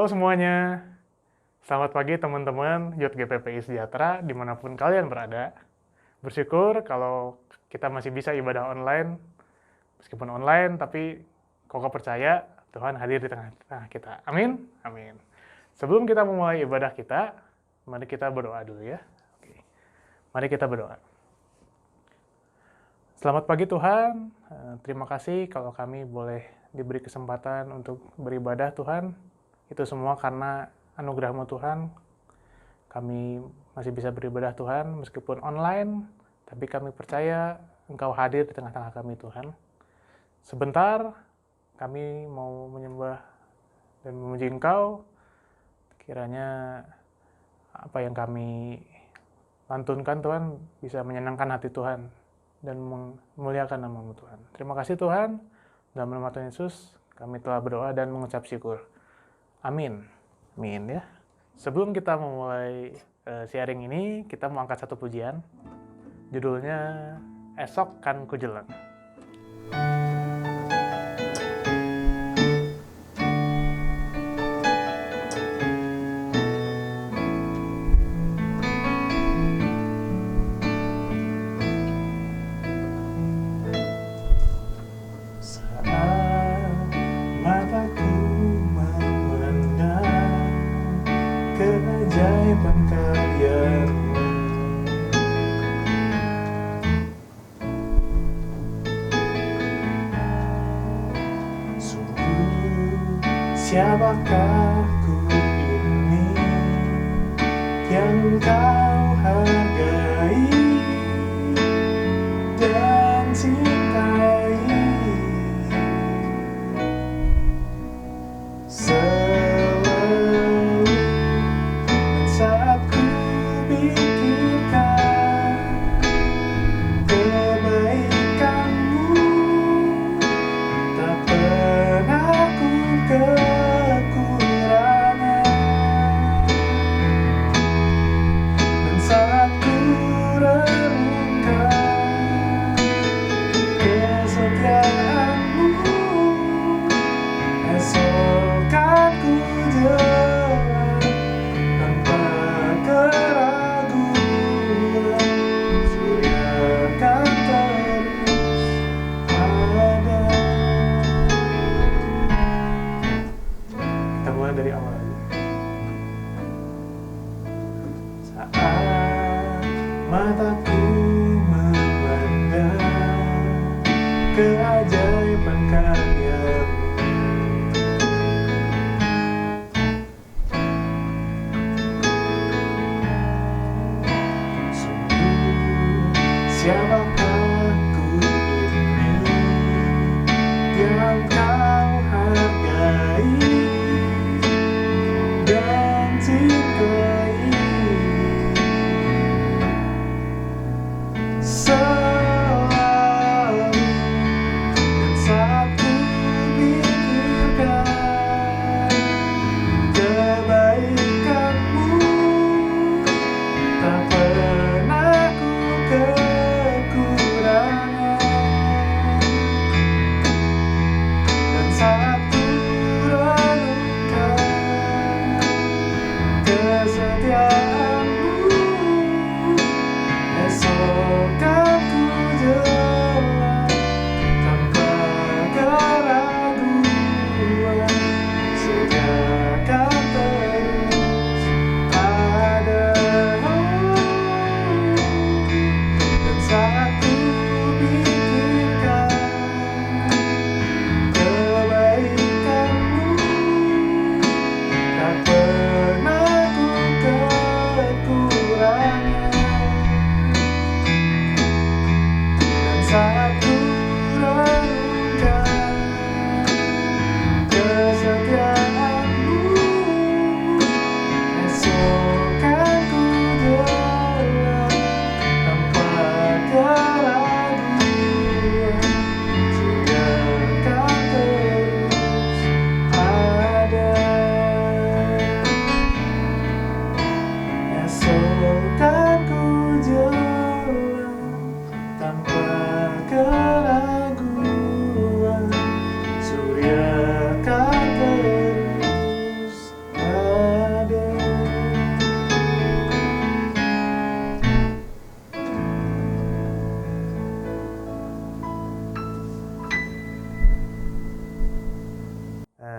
Halo semuanya, selamat pagi teman-teman Youth GPPI Sejahtera dimanapun kalian berada. Bersyukur kalau kita masih bisa ibadah online, meskipun online tapi kokoh percaya Tuhan hadir di tengah-tengah kita. Amin, amin. Sebelum kita memulai ibadah kita, mari kita berdoa dulu ya. Oke. Mari kita berdoa. Selamat pagi Tuhan, terima kasih kalau kami boleh diberi kesempatan untuk beribadah Tuhan. Itu semua karena anugerah-Mu Tuhan. Kami masih bisa beribadah Tuhan meskipun online, tapi kami percaya Engkau hadir di tengah-tengah kami Tuhan. Sebentar kami mau menyembah dan memuji Engkau. Kiranya apa yang kami lantunkan Tuhan bisa menyenangkan hati Tuhan dan memuliakan nama-Mu Tuhan. Terima kasih Tuhan. Dalam nama Tuhan Yesus kami telah berdoa dan mengucap syukur. Amin. Amin ya. Sebelum kita memulai sharing ini, kita mau angkat satu pujian. Judulnya Esok Kan Ku Jelang. Keajaiban karya-Mu, sungguh siapakah ku ini yang Engkau hargai dan cintai. Dari awal aja. Saat mataku memandang keajaiban karya-Mu, sungguh siapakah ku ini yang Kau hargai dan cintai. Selalu dan saat ku pikirkan kebaikan-Mu, tak pernah ku kekurangan.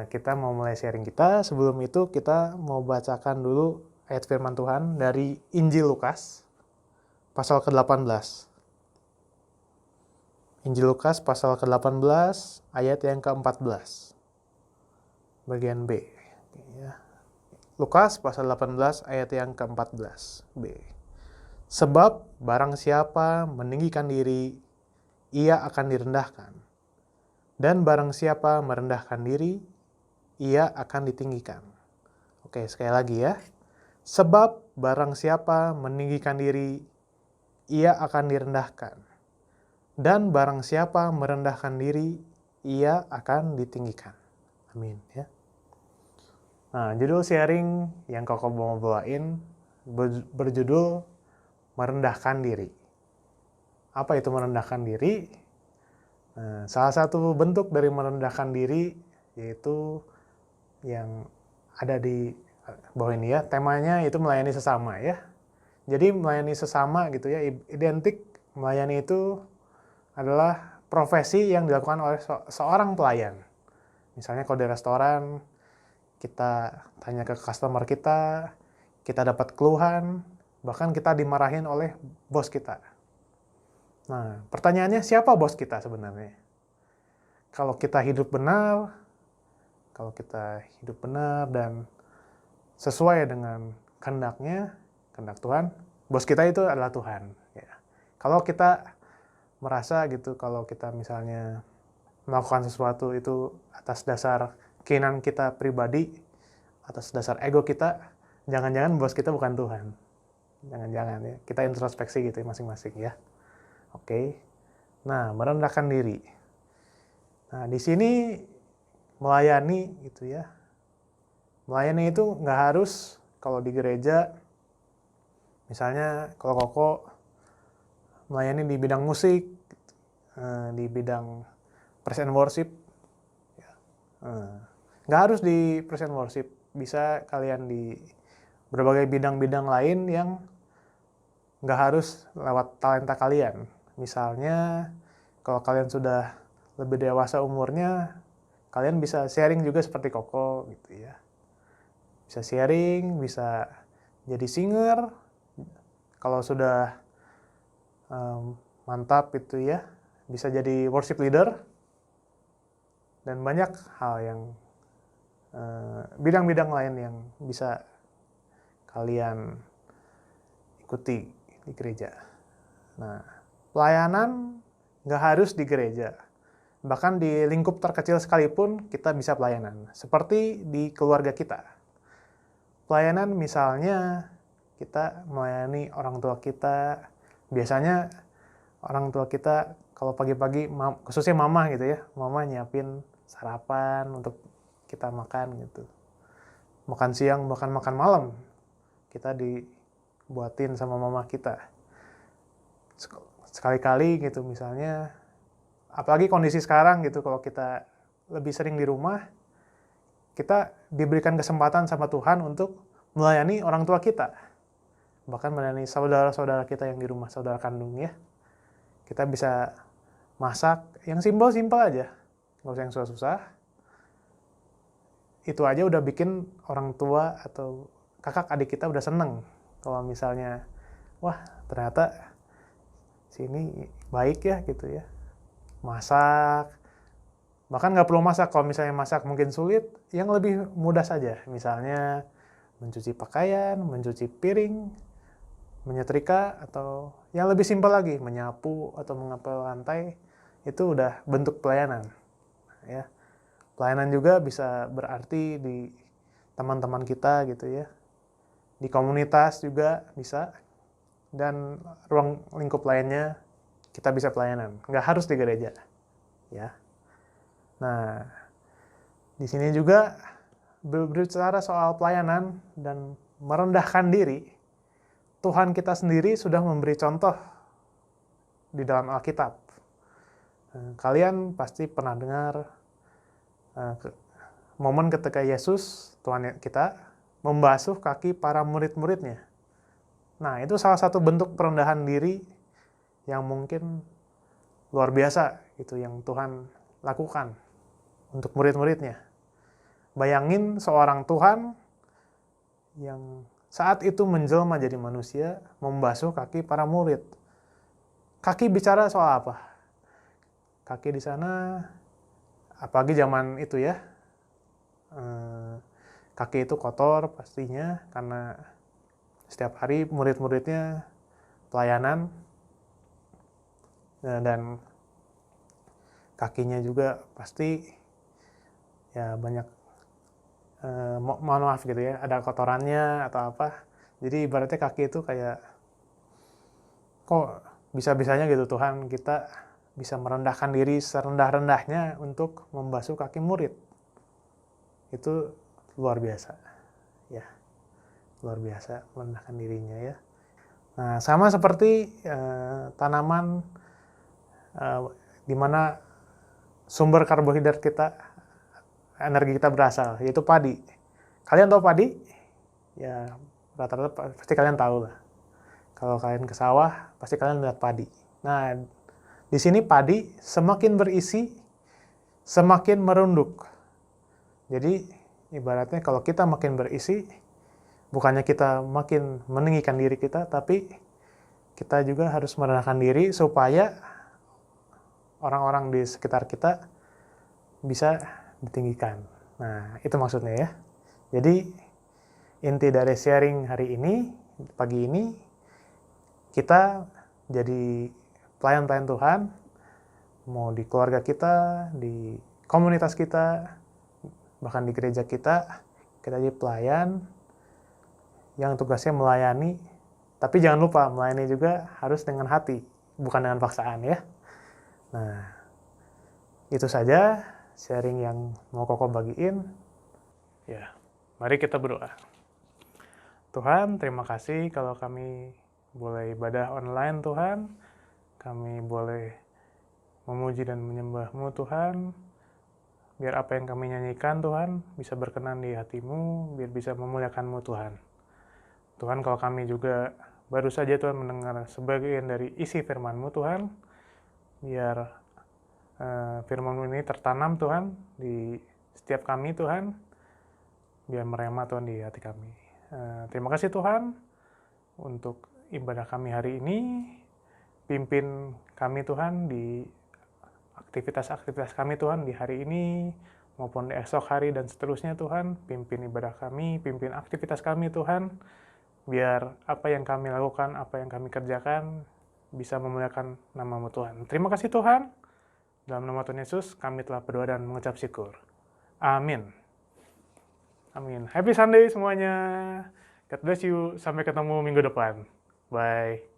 kita mau mulai sharing kita. Sebelum itu kita mau bacakan dulu ayat firman Tuhan dari Injil Lukas pasal ke-18. Injil Lukas pasal ke-18 ayat yang ke-14. Bagian B. Ya. Lukas pasal 18 ayat yang ke-14 B. Sebab barang siapa meninggikan diri, ia akan direndahkan. Dan barang siapa merendahkan diri, ia akan ditinggikan. Oke, sekali lagi ya. Sebab barang siapa meninggikan diri, ia akan direndahkan. Dan barang siapa merendahkan diri, ia akan ditinggikan. Amin ya. Nah, judul sharing yang Koko mau bawain berjudul merendahkan diri. Apa itu merendahkan diri? Nah, salah satu bentuk dari merendahkan diri yaitu yang ada di bawah ini ya, temanya itu melayani sesama ya. Jadi melayani sesama gitu ya, identik melayani itu adalah profesi yang dilakukan oleh seorang pelayan. Misalnya kalau di restoran, kita tanya ke customer kita dapat keluhan, bahkan kita dimarahin oleh bos kita. Nah, pertanyaannya siapa bos kita sebenarnya? Kalau kita hidup benar dan sesuai dengan kehendak Tuhan, bos kita itu adalah Tuhan. Ya. Kalau kita merasa gitu, kalau kita misalnya melakukan sesuatu itu atas dasar keinginan kita pribadi, atas dasar ego kita, jangan-jangan bos kita bukan Tuhan. Jangan-jangan ya. Kita introspeksi gitu ya, masing-masing ya. Oke. Nah, merendahkan diri. Nah, di sini melayani gitu ya. Melayani itu nggak harus kalau di gereja, misalnya kalau Koko melayani di bidang musik, di bidang praise and worship, ya. Nggak harus di praise and worship, bisa kalian di berbagai bidang-bidang lain yang nggak harus lewat talenta kalian. Misalnya, kalau kalian sudah lebih dewasa umurnya, kalian bisa sharing juga seperti Koko gitu ya. Bisa sharing, bisa jadi singer. Kalau sudah mantap itu ya, bisa jadi worship leader. Dan banyak hal yang bidang-bidang lain yang bisa kalian ikuti di gereja. Nah, pelayanan nggak harus di gereja. Bahkan di lingkup terkecil sekalipun kita bisa pelayanan. Seperti di keluarga kita. Pelayanan misalnya kita melayani orang tua kita. Biasanya orang tua kita kalau pagi-pagi, khususnya mama gitu ya, mama nyiapin sarapan untuk kita makan gitu. Makan siang, bahkan makan malam. Kita dibuatin sama mama kita. Sekali-kali gitu misalnya, apalagi kondisi sekarang gitu, kalau kita lebih sering di rumah, kita diberikan kesempatan sama Tuhan untuk melayani orang tua kita. Bahkan melayani saudara-saudara kita yang di rumah, saudara kandung ya. Kita bisa masak yang simpel-simpel aja, nggak usah yang susah-susah. Itu aja udah bikin orang tua atau kakak adik kita udah seneng. Kalau misalnya, wah ternyata sini baik ya gitu ya. Masak, bahkan nggak perlu masak. Kalau misalnya masak mungkin sulit, yang lebih mudah saja. Misalnya mencuci pakaian, mencuci piring, menyetrika, atau yang lebih simpel lagi, menyapu atau mengepel lantai, itu udah bentuk pelayanan. Ya. Pelayanan juga bisa berarti di teman-teman kita gitu ya. Di komunitas juga bisa. Dan ruang lingkup lainnya kita bisa pelayanan. Nggak harus di gereja. Ya. Nah, di sini juga berbicara soal pelayanan dan merendahkan diri. Tuhan kita sendiri sudah memberi contoh di dalam Alkitab. Kalian pasti pernah dengar momen ketika Yesus, Tuhan kita, membasuh kaki para murid-muridnya. Nah, itu salah satu bentuk perendahan diri yang mungkin luar biasa gitu yang Tuhan lakukan untuk murid-muridnya. bayangin seorang Tuhan yang saat itu menjelma jadi manusia, membasuh kaki para murid. Kaki bicara soal apa? Kaki di sana, apalagi zaman itu ya, kaki itu kotor pastinya, karena setiap hari murid-muridnya pelayanan, dan kakinya juga pasti ya banyak, mohon maaf gitu ya, ada kotorannya atau apa. Jadi ibaratnya kaki itu kayak, kok bisa-bisanya gitu Tuhan kita bisa merendahkan diri serendah-rendahnya untuk membasuh kaki murid. Itu luar biasa. Ya, luar biasa merendahkan dirinya ya. Nah, sama seperti tanaman di mana sumber karbohidrat kita, energi kita berasal, yaitu padi. Kalian tahu padi? Ya, rata-rata pasti kalian tahu lah. Kalau kalian ke sawah, pasti kalian lihat padi. Nah, di sini padi semakin berisi, semakin merunduk. Jadi, ibaratnya kalau kita makin berisi, bukannya kita makin meninggikan diri kita, tapi kita juga harus merendahkan diri supaya orang-orang di sekitar kita bisa ditinggikan. Nah, itu maksudnya ya. Jadi, inti dari sharing hari ini, pagi ini, kita jadi pelayan-pelayan Tuhan, mau di keluarga kita, di komunitas kita, bahkan di gereja kita jadi pelayan yang tugasnya melayani, tapi jangan lupa melayani juga harus dengan hati, bukan dengan paksaan ya. Nah, itu saja sharing yang mau Koko bagiin. Ya, mari kita berdoa. Tuhan, terima kasih kalau kami boleh ibadah online Tuhan, kami boleh memuji dan menyembah-Mu Tuhan, biar apa yang kami nyanyikan Tuhan bisa berkenan di hati-Mu, biar bisa memuliakan-Mu Tuhan. Tuhan, kalau kami juga baru saja Tuhan mendengar sebagian dari isi firman-Mu Tuhan, biar firman-Mu ini tertanam Tuhan di setiap kami Tuhan, biar merema Tuhan di hati kami. Terima kasih Tuhan untuk ibadah kami hari ini, pimpin kami Tuhan di aktivitas-aktivitas kami Tuhan di hari ini, maupun di esok hari dan seterusnya Tuhan, pimpin ibadah kami, pimpin aktivitas kami Tuhan, biar apa yang kami lakukan, apa yang kami kerjakan, bisa memuliakan nama-Mu Tuhan. Terima kasih Tuhan, dalam nama Tuhan Yesus kami telah berdoa dan mengucap syukur. Amin. Amin. Happy Sunday semuanya. God bless you. Sampai ketemu minggu depan. Bye.